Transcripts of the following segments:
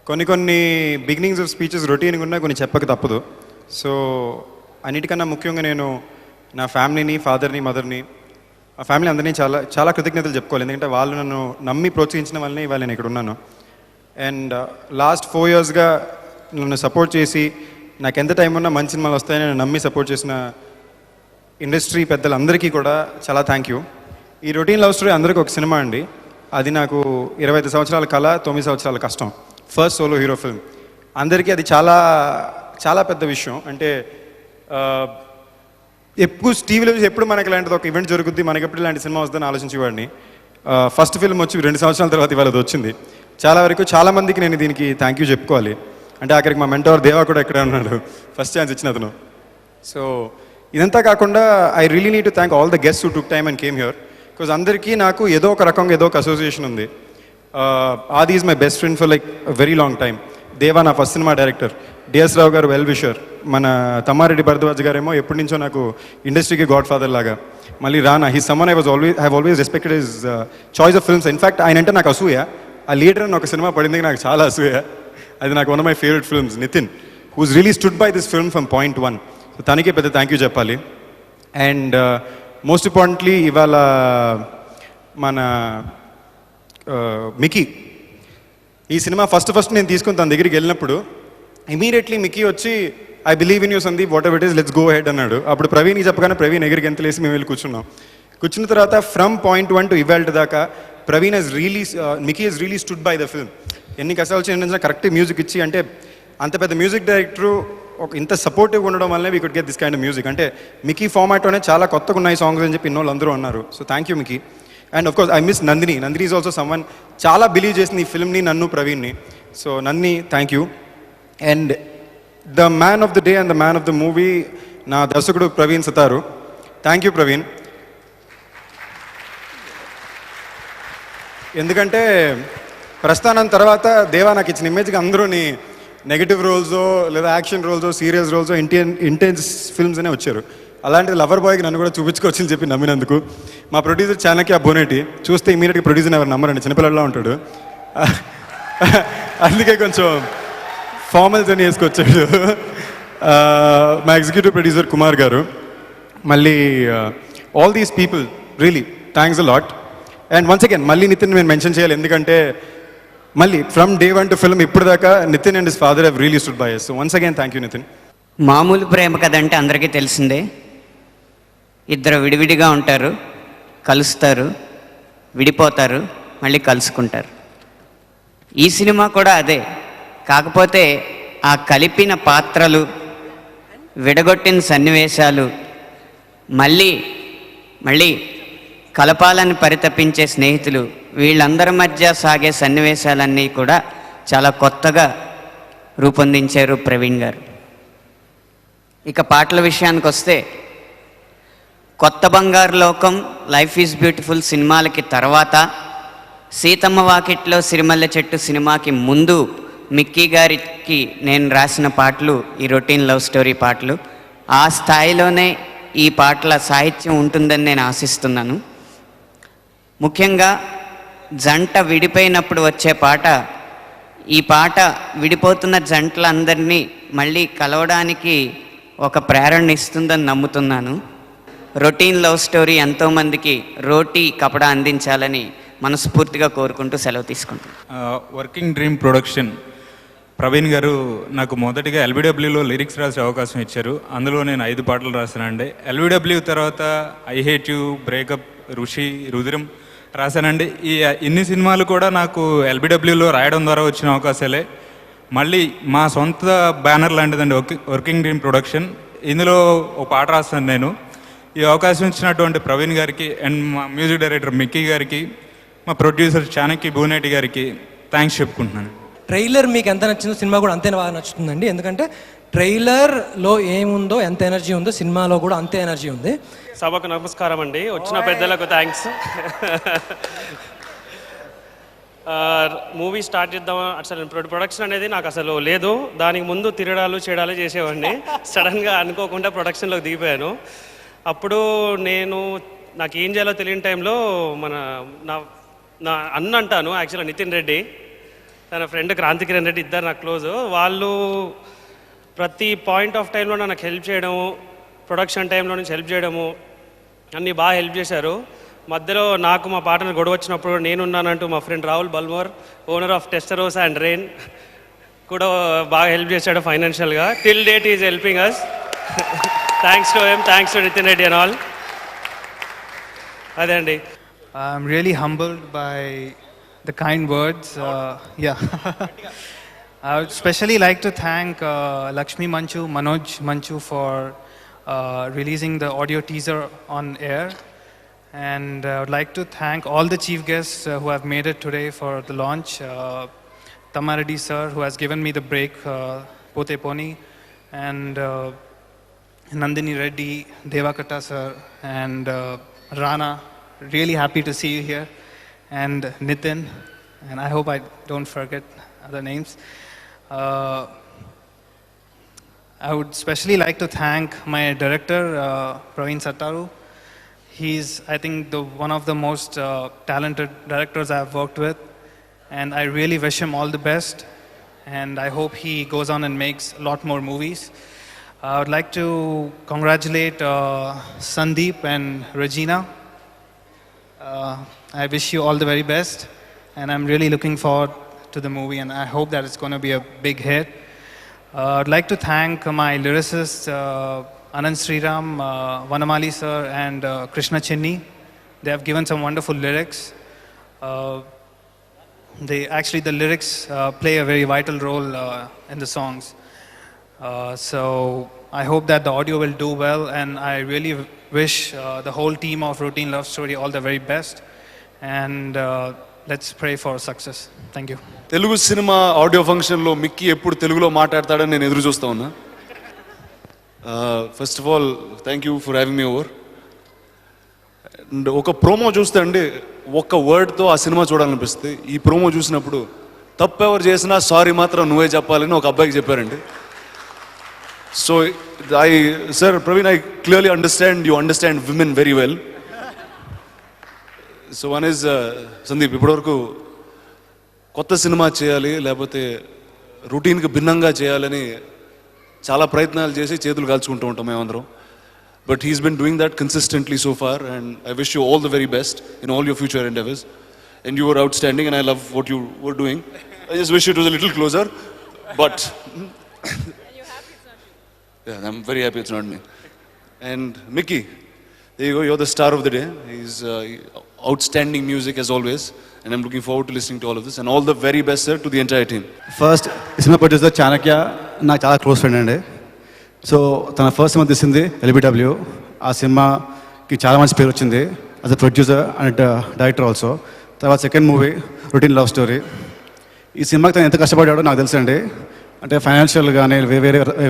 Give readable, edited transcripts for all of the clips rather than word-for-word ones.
కొన్ని beginnings of speeches రొటీన్గా ఉన్నా కొన్ని చెప్పక తప్పదు. సో అన్నిటికన్నా ముఖ్యంగా నేను నా ఫ్యామిలీని, ఫాదర్ని, మదర్ని, ఆ ఫ్యామిలీ అందరినీ చాలా చాలా కృతజ్ఞతలు చెప్పుకోవాలి. ఎందుకంటే వాళ్ళు నన్ను నమ్మి ప్రోత్సహించిన వల్లనే ఇవాళ నేను ఇక్కడ ఉన్నాను. అండ్ లాస్ట్ 4 yearsగా నన్ను సపోర్ట్ చేసి నాకు ఎంత టైం ఉన్నా మంచి సినిమాలు వస్తాయని నేను నమ్మి సపోర్ట్ చేసిన ఇండస్ట్రీ పెద్దలందరికీ కూడా చాలా థ్యాంక్ యూ. ఈ రొటీన్ లవ్ స్టోరీ అందరికీ ఒక సినిమా అండి. అది నాకు 25 సంవత్సరాల కళ, 9 సంవత్సరాల కష్టం. First solo hero film. అందరికీ అది చాలా చాలా పెద్ద విషయం. అంటే ఎప్పుడు టీవీలో ఎప్పుడు మనకి ఇలాంటిది ఒక ఈవెంట్ జరుగుద్ది, మనకి ఎప్పుడు ఇలాంటి సినిమా వస్తుందని ఆలోచించేవాడిని. ఫస్ట్ ఫిల్మ్ వచ్చి 2 సంవత్సరాల తర్వాత ఇవాళ అది వచ్చింది. చాలామందికి నేను దీనికి థ్యాంక్ యూ చెప్పుకోవాలి. అంటే అక్కడికి మా మెంటర్ దేవా కూడా ఇక్కడే ఉన్నాడు, ఫస్ట్ ఛాన్స్ ఇచ్చిన అతను. సో ఇదంతా కాకుండా I really need to thank all the guests who took time and came here. Because అందరికీ నాకు ఏదో ఒక రకంగా ఏదో ఒక అసోసియేషన్ ఉంది. ఆది is my best friend for like very long time. దేవా నా ఫస్ట్ సినిమా డైరెక్టర్. డిఎస్ రావు గారు వెల్ విషర్. మన తమ్మారెడ్డి భరద్వాజ్ గారేమో ఎప్పటి నుంచో నాకు ఇండస్ట్రీకి గాడ్ ఫాదర్ లాగా. మళ్ళీ రానా, he someone I have always respected his choice of films. In fact ఆయన అంటే నాకు అసూయ. ఆ లీడర్ అని ఒక సినిమా పడింది, నాకు చాలా అసూయ. అది నాకు one of my favourite films. Nithin who's really stood by this film from point 1. So తనకే పెద్ద థ్యాంక్ యూ చెప్పాలి. అండ్ మోస్ట్ ఇంపార్టెంట్లీ ఇవాళ మన మికీ, ఈ సినిమా ఫస్ట్ నేను తీసుకుని తన దగ్గరికి వెళ్ళినప్పుడు ఇమీడియట్లీ మికీ వచ్చి I believe in you Sandeep, what ever it is, let's go head అన్నాడు. అప్పుడు ప్రవీణ్కి చెప్పగానే ప్రవీణ్ ఎగిరికి ఎంతలేసి మేము వెళ్ళి కూర్చున్న తర్వాత ఫ్రమ్ పాయింట్ 1 టు ఇవాల్ట్ దాకా Praveen Mickey he's really stood by the film. ఎన్ని కష్టాలు వచ్చినా కరెక్ట్ మ్యూజిక్ ఇచ్చి, అంటే అంత పెద్ద మ్యూజిక్ డైరెక్టరు ఒక ఇంత సపోర్టివ్గా ఉండడం వల్లనే we could get this kind of music. అంటే మికీ ఫార్మాట్లోనే చాలా కొత్తగా ఉన్నాయి సాంగ్స్ అని చెప్పి ఇన్నోళ్ళు అందరూ అన్నారు. So thank you Mickey. And of course I miss Nandini. Nandini is also someone చాలా బిలీవ్ చేసింది ఈ ఫిల్మ్ని, నన్ను, ప్రవీణ్ని. So Nandini thank you. And the man of the day and the man of the movie నా దర్శకుడు ప్రవీణ్ సతారు. Thank you Praveen. ఎందుకంటే ప్రస్థానం తర్వాత దేవా నాకు ఇచ్చిన ఇమేజ్కి అందరూని నెగిటివ్ రోల్సో లేదా యాక్షన్ రోల్సో సీరియస్ రోల్సో ఇంటెన్స్ ఫిల్మ్స్ అనే వచ్చారు. అలాంటిది లవర్ బాయ్కి నన్ను కూడా చూపించుకోవచ్చని చెప్పి నమ్మినందుకు మా ప్రొడ్యూసర్ చాణక్య బోనేటి చూస్తే ఇమీడియట్గా ప్రొడ్యూసర్ ఎవరు నమ్మరండి, చిన్నపిల్లలా ఉంటాడు. అందుకే కొంచెం ఫార్మల్స్ అని వేసుకొచ్చాడు. మా ఎగ్జిక్యూటివ్ ప్రొడ్యూసర్ కుమార్ గారు, మళ్ళీ all these people really thanks a lot. And once again మళ్ళీ నితిన్ నేను మెన్షన్ చేయాలి, ఎందుకంటే మళ్ళీ ఫ్రమ్ డే 1 టు ఫిల్మ్ ఇప్పుడు దాకా Nithin and his father have really stood by us. So once again thank you Nithin. మామూలు ప్రేమ కథ అంటే అందరికీ తెలిసిందే. ఇద్దరు విడివిడిగా ఉంటారు, కలుస్తారు, విడిపోతారు, మళ్ళీ కలుసుకుంటారు. ఈ సినిమా కూడా అదే. కాకపోతే ఆ కలిపిన పాత్రలు, విడగొట్టిన సన్నివేశాలు, మళ్ళీ కలపాలని పరితపించే స్నేహితులు, వీళ్ళందరి మధ్య సాగే సన్నివేశాలన్నీ కూడా చాలా కొత్తగా రూపొందించారు ప్రవీణ్ గారు. ఇక పాటల విషయానికి వస్తే, కొత్త బంగారు లోకం, లైఫ్ ఈజ్ బ్యూటిఫుల్ సినిమాలకి తర్వాత, సీతమ్మ వాకిట్లో సిరిమల్లె చెట్టు సినిమాకి ముందు మిక్కీ గారికి నేను రాసిన పాటలు ఈ రొటీన్ లవ్ స్టోరీ పాటలు. ఆ స్థాయిలోనే ఈ పాటల సాహిత్యం ఉంటుందని నేను ఆశిస్తున్నాను. ముఖ్యంగా జంట విడిపోయినప్పుడు వచ్చే పాట, ఈ పాట విడిపోతున్న జంటలందరినీ మళ్ళీ కలవడానికి ఒక ప్రేరణ ఇస్తుందని నమ్ముతున్నాను. రొటీన్ లవ్ స్టోరీ ఎంతోమందికి రోటీ కపడా అందించాలని మనస్ఫూర్తిగా కోరుకుంటూ సెలవు తీసుకుంటాను. వర్కింగ్ డ్రీమ్ ప్రొడక్షన్ ప్రవీణ్ గారు నాకు మొదటిగా ఎల్బిడబ్ల్యూలో లిరిక్స్ రాసే అవకాశం ఇచ్చారు. అందులో నేను 5 పాటలు రాశానండి. ఎల్బిడబ్ల్యూ తర్వాత ఐ హేట్ యూ, బ్రేకప్, ఋషి, రుద్రం రాశానండి. ఇన్ని సినిమాలు కూడా నాకు ఎల్బిడబ్ల్యూలో రాయడం ద్వారా వచ్చిన అవకాశాలే. మళ్ళీ మా సొంత బ్యానర్ లాంటిదండి వర్కింగ్ డ్రీమ్ ప్రొడక్షన్. ఇందులో ఒక పాట రాస్తాను నేను. ఈ అవకాశం ఇచ్చినటువంటి ప్రవీణ్ గారికి అండ్ మా మ్యూజిక్ డైరెక్టర్ మిక్కీ గారికి, మా ప్రొడ్యూసర్ చాణక్య బోనేటి గారికి థ్యాంక్స్ చెప్పుకుంటున్నాను. ట్రైలర్ మీకు ఎంత నచ్చిందో సినిమా కూడా అంతే బాగా నచ్చుతుందండి. ఎందుకంటే ట్రైలర్లో ఏముందో, ఎంత ఎనర్జీ ఉందో సినిమాలో కూడా అంతే ఎనర్జీ ఉంది. సభకు నమస్కారం అండి, వచ్చిన పెద్దలకు థ్యాంక్స్. మూవీ స్టార్ట్ చేద్దాం, అసలు ప్రొడక్షన్ అనేది నాకు అసలు లేదు. దానికి ముందు తిరగడాలు చేయడాలు చేసేవాడిని. సడన్గా అనుకోకుండా ప్రొడక్షన్లోకి దిగిపోయాను. అప్పుడు నాకు ఏం చేయాలో తెలియని టైంలో నా అన్న అంటాను, యాక్చువల్గా నితిన్ రెడ్డి, తన ఫ్రెండ్ క్రాంతి కిరణ్ రెడ్డి, ఇద్దరు నాకు క్లోజ్. వాళ్ళు ప్రతి పాయింట్ ఆఫ్ టైంలో నాకు హెల్ప్ చేయడము, ప్రొడక్షన్ టైంలో నుంచి హెల్ప్ చేయడము అన్నీ బాగా హెల్ప్ చేశారు. మధ్యలో నాకు మా పాటను గొడవ వచ్చినప్పుడు నేనున్నానంటూ మా friend Rahul Balmore, owner of Testarossa and Rain, కూడా బాగా హెల్ప్ చేశాడు ఫైనాన్షియల్గా. Till date is helping us. Thanks to him, thanks to Nitin Reddy and all. అదే అండి. I'm really humbled by the kind words. Yeah. I would especially like to thank Lakshmi Manchu, Manoj Manchu for releasing the audio teaser on air. And I would like to thank all the chief guests who have made it today for the launch. Tamaradi sir, who has given me the break, Pote Poni, and Nandini Reddy, Devakatta sir, and Rana. Really happy to see you here. And Nitin, and I hope I don't forget other names. I would especially like to thank my director, Praveen Sattaru. He's, I think, one of the most talented directors I've worked with, and I really wish him all the best, and I hope he goes on and makes a lot more movies. I would like to congratulate Sandeep and Regina. I wish you all the very best, and I'm really looking forward to the movie, and I hope that it's going to be a big hit. I'd like to thank my lyricists, Anand Sriram, Vanamali sir, and Krishna Chinni. They have given some wonderful lyrics. The lyrics play a very vital role in the songs. So I hope that the audio will do well, and I really wish the whole team of Routine Love Story all the very best, and let's pray for success. Thank you. Telugu cinema audio ఫంక్షన్లో Mickey ఎప్పుడు తెలుగులో మాట్లాడతాడని నేను ఎదురు చూస్తా ఉన్నా. First of all thank you for having me over. And ఒక promo చూస్తే అండి ఒక్క వర్డ్తో ఆ సినిమా చూడాలనిపిస్తుంది. ఈ ప్రోమో చూసినప్పుడు తప్పెవరు చేసినా సారీ మాత్రం నువ్వే చెప్పాలని ఒక అబ్బాయికి చెప్పారండి. So sir Praveen, I clearly understand you understand women very well. So one is Sandeep, ఇప్పటివరకు కొత్త సినిమా చేయాలి లేకపోతే రొటీన్కి భిన్నంగా చేయాలని చాలా ప్రయత్నాలు చేసి చేతులు కాల్చుకుంటూ ఉంటాం మేమందరం. But he's been doing that consistently so far, and I wish you all the very best in all your future endeavours. And you were outstanding, and I love what you were doing. I just wish it was a little closer, but yeah, I'm very happy it's not me. And Mickey, there you go, you're the star of the day. He's outstanding music as always, and I'm looking forward to listening to all of this, and all the very best, sir, to the entire team. First cinema producer Chanakya నాకు చాలా close friend అండి. So తన first cinema తీసింది LBW. ఆ సినిమాకి చాలా మంచి పేరు వచ్చింది as a producer and director also. తర్వాత second movie routine love story. ఈ సినిమాకి తను ఎంత కష్టపడ్డాడో నాకు తెలుసు అండి. అంటే ఫైనాన్షియల్ కానీ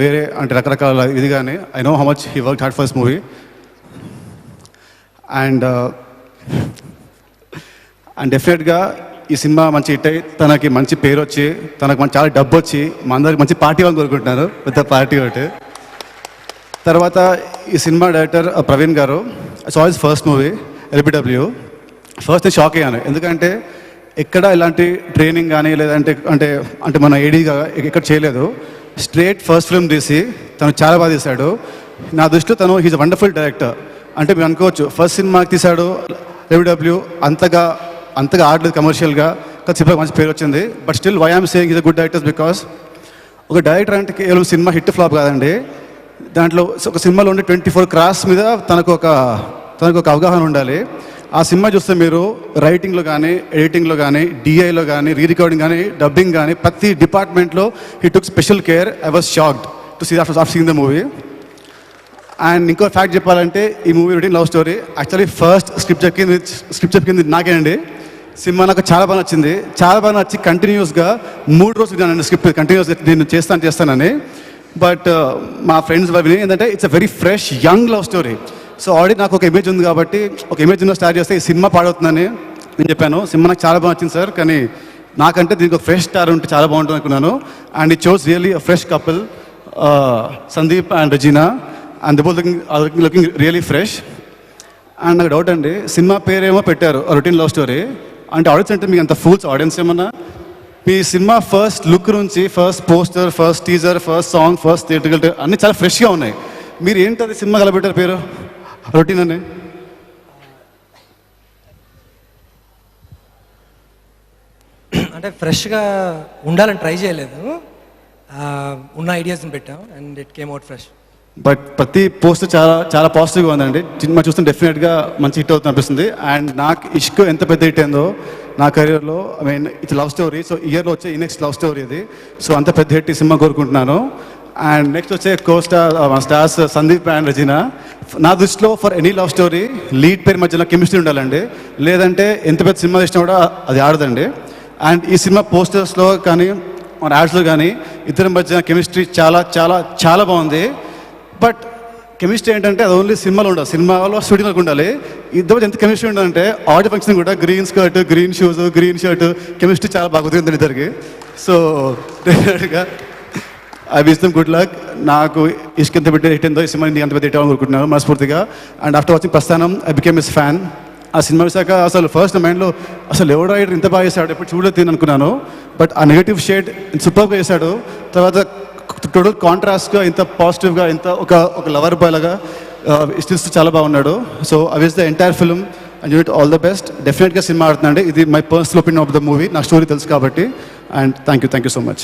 వేరే అంటే రకరకాల ఇది కానీ I know how much he work hard for this movie. And డెఫినెట్గా ఈ సినిమా మంచి హిట్ అయ్యి తనకి మంచి పేరు వచ్చి తనకు చాలా డబ్బు వచ్చి మా అందరికి మంచి పార్టీ వాళ్ళు కోరుకుంటున్నారు, పెద్ద పార్టీ ఒకటి. తర్వాత ఈ సినిమా డైరెక్టర్ ప్రవీణ్ గారు, it's always first movie LBW. First నేను షాక్ అయ్యాను, ఎందుకంటే ఎక్కడ ఇలాంటి ట్రైనింగ్ కానీ లేదంటే అంటే అంటే మన ఏడీగా ఎక్కడ చేయలేదు. స్ట్రేట్ ఫస్ట్ ఫిల్మ్ తీసి తను చాలా బాగా తీశాడు. నా దృష్టిలో తను హీజ్ అ వండర్ఫుల్ డైరెక్టర్. అంటే మీరు అనుకోవచ్చు ఫస్ట్ సినిమాకి తీశాడు LBW, అంతగా ఆడలేదు కమర్షియల్గా, కానీ సినిమాకి మంచి పేరు వచ్చింది. But still why I'm saying is a good directors because ఒక డైరెక్టర్ అంటే కేవలం సినిమా హిట్ ఫ్లాప్ కాదండి, దాంట్లో ఒక సినిమాలో ఉండే 24 క్రాఫ్ట్స్ మీద తనకు ఒక అవగాహన ఉండాలి. ఆ సినిమా చూస్తే మీరు రైటింగ్లో కానీ ఎడిటింగ్లో కానీ డిఐలో కానీ రీరికార్డింగ్ కానీ డబ్బింగ్ కానీ ప్రతి డిపార్ట్మెంట్లో he took special care. I was shocked to see after seeing the movie. And ఇంకో ఫ్యాక్ట్ చెప్పాలంటే ఈ movie routine love story actually first script చెప్పింది నాకే అండి. సినిమా నాకు చాలా బాగా నచ్చింది, చాలా బాగా నచ్చి కంటిన్యూస్గా 3 రోజులు విన్నాను స్క్రిప్ట్ కంటిన్యూస్గా నేను చేస్తానని. బట్ మా ఫ్రెండ్స్ విని ఏంటంటే it's a very fresh young love story. So already నాకు ఒక ఇమేజ్ ఉంది కాబట్టి ఒక ఇమేజ్ ఉన్న స్టార్ట్ చేస్తే ఈ సినిమా పాడవుతుందని నేను చెప్పాను. సినిమా నాకు చాలా బాగా నచ్చింది సార్, కానీ నాకంటే దీనికి ఒక ఫ్రెష్ స్టార్ ఉంటే చాలా బాగుంటుంది అనుకున్నాను. And it shows really a fresh couple, Sandeep and Regina, and they both looking really fresh. And నాకు డౌట్ అండి, సినిమా పేరేమో పెట్టారు రొటీన్ లవ్ స్టోరీ అంటే ఆడియన్స్ అంటే మీకు అంత ఫూల్స్ ఆడియన్స్ ఏమన్నా మీ సినిమా ఫస్ట్ లుక్ నుంచి first poster, first teaser, first song, first theatre అన్నీ చాలా ఫ్రెష్గా ఉన్నాయి. మీరు ఏంటది సినిమా కలబెట్టారు పేరు రొటీన్ అని? అంటే ఫ్రెష్గా ఉండాలని ట్రై చేయలేదు, ఉన్న ఐడియాస్ని పెట్టాం and it came out fresh. But ప్రతి పోస్ట్ చాలా చాలా పాజిటివ్గా ఉందండి. సినిమా చూస్తే డెఫినెట్గా మంచి హిట్ అవుతుంది అనిపిస్తుంది. అండ్ నాకు ఇష్క్ ఎంత పెద్ద హిట్ అయిందో నా కెరీర్లో, I mean it's love story. So ఇయర్లో వచ్చే ఈ నెక్స్ట్ లవ్ స్టోరీ ఇది. సో అంత పెద్ద హిట్ ఈ సినిమా కోరుకుంటున్నాను. అండ్ నెక్స్ట్ వచ్చే స్టార్స్ సందీప్ అండ్ రజీనా. నా దృష్టిలో for any love story lead పేరు మధ్యలో కెమిస్ట్రీ ఉండాలండి, లేదంటే ఎంత పెద్ద సినిమా చేసినా కూడా అది ఆడదండి. అండ్ ఈ సినిమా పోస్టర్స్లో కానీ మన యాడ్స్లో కానీ ఇద్దరి మధ్య కెమిస్ట్రీ చాలా చాలా చాలా బాగుంది. బట్ కెమిస్ట్రీ ఏంటంటే అది ఓన్లీ సినిమాలో ఉండదు, సినిమాలో షూటింగ్లో ఉండాలి. ఇద్దరు ఎంత కెమిస్ట్రీ ఉండాలంటే ఆడియో ఫంక్షన్ కూడా green skirt, green shoes, green shirt, chemistry చాలా బాగా కుదిరింది ఇద్దరికి. సో డెఫినెట్గా I wish them good luck. నాకు ఇష్క్ ఎంత పెట్టి హిట్ అయిందో ఈ సినిమా అంత పెద్ద హిట్ అవ్వాలని కోరుకుంటున్నాను మనస్ఫూర్తిగా. అండ్ ఆఫ్టర్ వాచింగ్ ప్రస్థానం ఐ బికేమ్ హిస్ ఫ్యాన్. ఆ సినిమా చూసాక అసలు ఫస్ట్ మైండ్లో అసలు ఎవడో రైటర్ ఇంత బాగా చేశాడు, ఎప్పుడు చూడలేదు అనుకున్నాను. బట్ ఆ నెగిటివ్ షేడ్ సూపర్గా చేశాడు. తర్వాత టోటల్ కాంట్రాస్ట్గా ఇంత పాజిటివ్గా ఇంత ఒక లవర్ బాయ్ లాగా ఇస్తూ చాలా బాగున్నాడు. So I wish the entire film and unit all the best. డెఫినెట్గా సినిమా ఆడుతుందండి. ఇది my personal opinion of the movie, నా స్టోరీ తెలుసు కాబట్టి. And thank you so much.